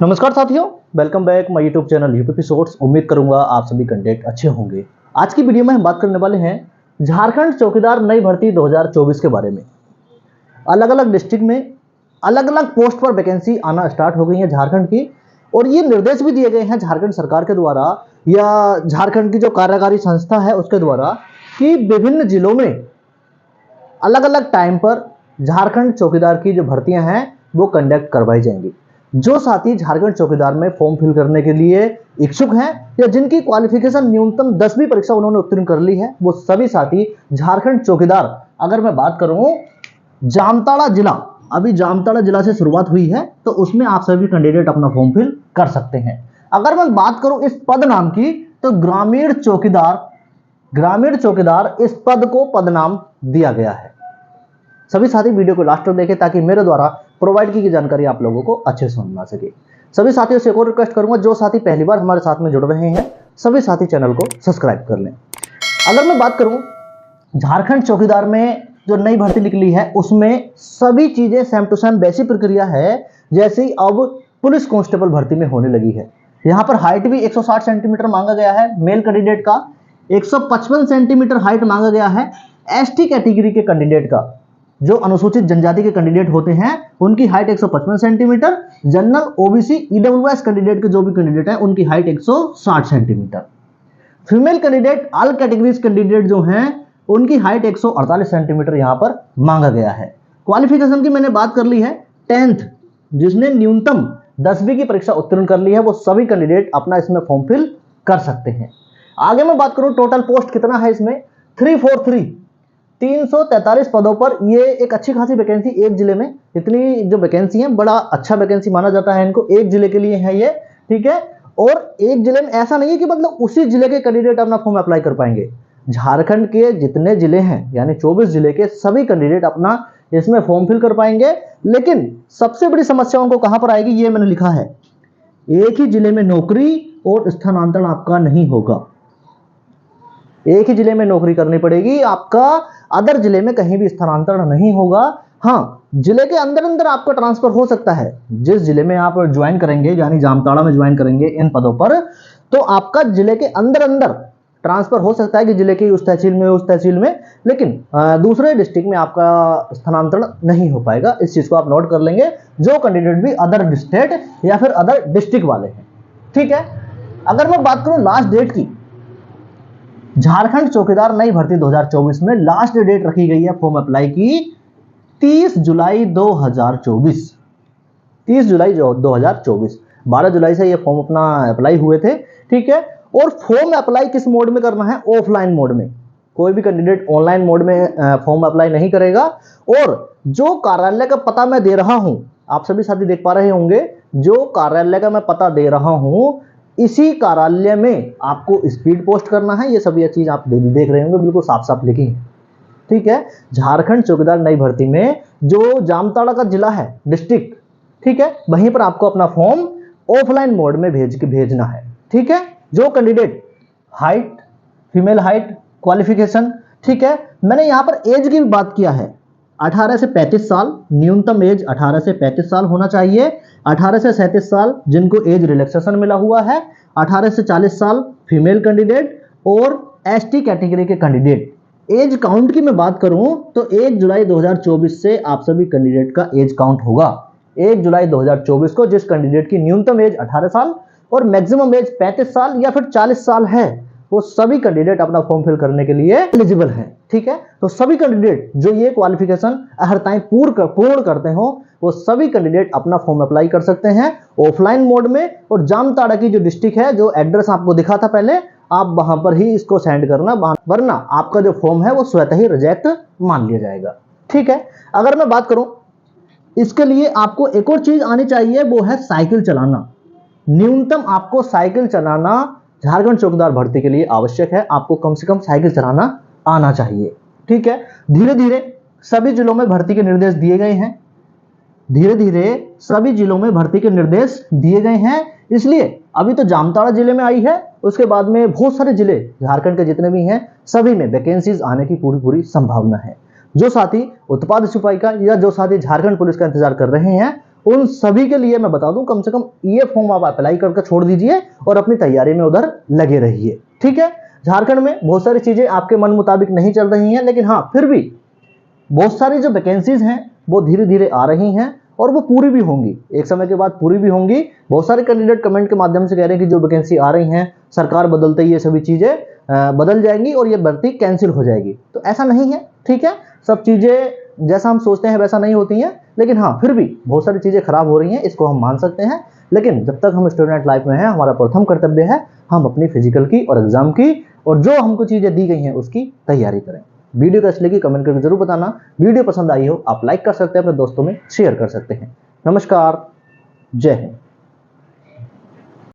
नमस्कार साथियों, welcome back my YouTube channel UP shorts. उम्मीद करूंगा आप सभी कंटेंट अच्छे होंगे। आज की वीडियो में हम बात करने वाले हैं झारखंड चौकीदार नई भर्ती 2024 के बारे में। अलग अलग डिस्ट्रिक्ट में अलग अलग पोस्ट पर वैकेंसी आना स्टार्ट हो गई है झारखंड की, और ये निर्देश भी दिए गए हैं झारखंड सरकार के द्वारा या झारखंड की जो कार्यकारी संस्था है उसके द्वारा कि विभिन्न जिलों में अलग अलग टाइम पर झारखंड चौकीदार की जो भर्तियां हैं वो कंडक्ट करवाई जाएंगी। जो साथी झारखंड चौकीदार में फॉर्म फिल करने के लिए इच्छुक हैं या जिनकी क्वालिफिकेशन न्यूनतम 10वीं परीक्षा उन्होंने उत्तीर्ण कर ली है, वो सभी साथी झारखंड चौकीदार, अगर मैं बात करूं जामताड़ा जिला, अभी जामताड़ा जिला से शुरुआत हुई है, तो उसमें आप सभी कैंडिडेट अपना फॉर्म फिल कर सकते हैं। अगर मैं बात करूं इस पद नाम की, तो ग्रामीण चौकीदार इस पद को पद नाम दिया गया है। सभी साथी वीडियो को लास्ट तक देखें ताकि मेरे द्वारा प्रोवाइड की गई जानकारी आप लोगों को अच्छे से समझ आ सके। सभी साथियों से एक और रिक्वेस्ट करूंगा, जो साथी पहली बार हमारे साथ में जुड़ रहे हैं सभी साथी चैनल को सब्सक्राइब कर लें। अगर मैं बात करूं झारखंड चौकीदार में जो नई भर्ती निकली है उसमें सभी चीजें सेम टू सेम वैसी प्रक्रिया है जैसे ही अब पुलिस कांस्टेबल भर्ती में होने लगी है। यहाँ पर हाइट भी 160 सेंटीमीटर मांगा गया है मेल कैंडिडेट का, 155 सेंटीमीटर हाइट मांगा गया है एसटी कैटेगरी के कैंडिडेट का। जो अनुसूचित जनजाति के कैंडिडेट होते हैं उनकी height 155 centimetre, general OBC EWS candidate के जो भी कैंडिडेट हैं उनकी height 160 centimetre. Female candidate all categories candidate जो हैं उनकी हाइट 148 सेंटीमीटर यहां पर मांगा गया है। क्वालिफिकेशन की मैंने बात कर ली है, 10th जिसने न्यूनतम 10वीं की परीक्षा उत्तीर्ण कर ली है वो सभी कैंडिडेट अपना इसमें फॉर्म फिल कर सकते हैं। आगे मैं बात करूं टोटल पोस्ट कितना है इसमें, 343 पदों पर। ये एक अच्छी खासी वैकेंसी एक जिले में, इतनी जो वैकेंसी है बड़ा अच्छा वैकेंसी माना जाता है इनको, एक जिले के लिए है ये, ठीक है। और एक जिले में ऐसा नहीं है कि मतलब उसी जिले के कैंडिडेट अपना फॉर्म अप्लाई कर पाएंगे। झारखंड के जितने जिले हैं यानी 24 जिले के सभी कैंडिडेट अपना इसमें फॉर्म फिल कर पाएंगे। लेकिन सबसे बड़ी समस्या उनको कहां पर आएगी, ये मैंने लिखा है, एक ही जिले में नौकरी और स्थानांतरण आपका नहीं होगा। एक ही जिले में नौकरी करनी पड़ेगी, आपका अदर जिले में कहीं भी स्थानांतरण नहीं होगा। हाँ, जिले के अंदर अंदर आपका ट्रांसफर हो सकता है। जिस जिले में आप ज्वाइन करेंगे यानी जामताड़ा में ज्वाइन करेंगे इन पदों पर, तो आपका जिले के अंदर अंदर ट्रांसफर हो सकता है कि जिले की उस तहसील में, लेकिन दूसरे डिस्ट्रिक्ट में आपका स्थानांतरण नहीं हो पाएगा। इस चीज को आप नोट कर लेंगे जो कैंडिडेट भी अदर स्टेट या फिर अदर डिस्ट्रिक्ट वाले हैं, ठीक है। अगर मैं बात करूं लास्ट डेट की, झारखंड चौकीदार नई भर्ती 2024 में लास्ट डेट रखी गई है फॉर्म अप्लाई की 30 जुलाई 2024। 30 जुलाई 2024, 12 जुलाई से ये फॉर्म अपना अप्लाई हुए थे, ठीक है। और फॉर्म अप्लाई किस मोड में करना है, ऑफलाइन मोड में। कोई भी कैंडिडेट ऑनलाइन मोड में फॉर्म अप्लाई नहीं करेगा। और जो कार्यालय का पता मैं दे रहा हूं, आप सभी साथी देख पा रहे होंगे, जो कार्यालय का मैं पता दे रहा हूं इसी कार्यालय में आपको स्पीड पोस्ट करना है। ये सभी चीज आप देख रहे होंगे, बिल्कुल साफ साफ लिखी है, ठीक है। झारखंड चौकीदार नई भर्ती में जो जामताड़ा का जिला है, डिस्ट्रिक्ट, ठीक है, वहीं पर आपको अपना फॉर्म ऑफलाइन मोड में भेजना है, ठीक है। जो candidate height, female height, qualification, ठीक है। मैंने यहां पर एज की भी बात किया है, 18 से 35 साल, न्यूनतम एज 18 से 35 साल होना चाहिए। 18 से 37 साल जिनको एज रिलैक्सेशन मिला हुआ है, 18 से 40 साल फीमेल कैंडिडेट और एसटी कैटेगरी के कैंडिडेट। एज काउंट की मैं बात करूं तो 1 जुलाई 2024 से आप सभी कैंडिडेट का एज काउंट होगा। 1 जुलाई 2024 को जिस कैंडिडेट की न्यूनतम एज 18 साल और मैक्सिमम एज 35 साल या फिर 40 साल है, वो सभी कैंडिडेट अपना फॉर्म फिल करने के लिए एलिजिबल हैं, ठीक है। तो सभी कैंडिडेट जो ये क्वालिफिकेशन हर टाइम पूर्ण करते हो वो सभी कैंडिडेट अपना फॉर्म अप्लाई कर सकते हैं ऑफलाइन मोड में। और जामताड़ा की जो डिस्ट्रिक्ट है, जो एड्रेस आपको दिखा था पहले, आप वहां पर ही इसको सेंड करना, वरना आपका जो फॉर्म है वो स्वतः ही रिजेक्ट मान लिया जाएगा, ठीक है। अगर मैं बात करूं इसके लिए आपको एक और चीज आनी चाहिए, वो है साइकिल चलाना। न्यूनतम आपको साइकिल चलाना झारखंड चौकीदार भर्ती के लिए आवश्यक है। आपको कम से कम साइकिल चलाना आना चाहिए, ठीक है। धीरे धीरे सभी जिलों में भर्ती के निर्देश दिए गए हैं, इसलिए अभी तो जामताड़ा जिले में आई है, उसके बाद में बहुत सारे जिले झारखंड के जितने भी हैं सभी में वैकेंसीज आने की पूरी संभावना है। जो साथी उत्पाद सिपाही का या जो साथी झारखंड पुलिस का इंतजार कर रहे हैं उन सभी के लिए मैं बता दूं, कम से कम ये फॉर्म आप अप्लाई करके छोड़ दीजिए और अपनी तैयारी में उधर लगे रहिए। ठीक है, झारखंड में बहुत सारी चीजें आपके मन मुताबिक नहीं चल रही हैं, लेकिन हाँ फिर भी बहुत सारी जो वैकेंसीज हैं वो धीरे धीरे आ रही हैं और वो पूरी भी होंगी, एक समय के बाद पूरी भी होंगी। बहुत सारे कैंडिडेट कमेंट के माध्यम से कह रहे हैं कि जो वैकेंसी आ रही हैं सरकार बदलते ही ये सभी चीजें बदल जाएंगी और ये भर्ती कैंसिल हो जाएगी। तो ऐसा नहीं है, ठीक है, सब चीजें जैसा हम सोचते हैं वैसा नहीं होती हैं, लेकिन हाँ फिर भी बहुत सारी चीजें खराब हो रही हैं, इसको हम मान सकते हैं। लेकिन जब तक हम स्टूडेंट लाइफ में हैं, हमारा प्रथम कर्तव्य है हम अपनी फिजिकल की और एग्जाम की और जो हमको चीजें दी गई हैं उसकी तैयारी करें। वीडियो कैसी लगी कमेंट करके जरूर बताना। वीडियो पसंद आई हो आप लाइक कर सकते हैं, अपने दोस्तों में शेयर कर सकते हैं। नमस्कार, जय हिंद।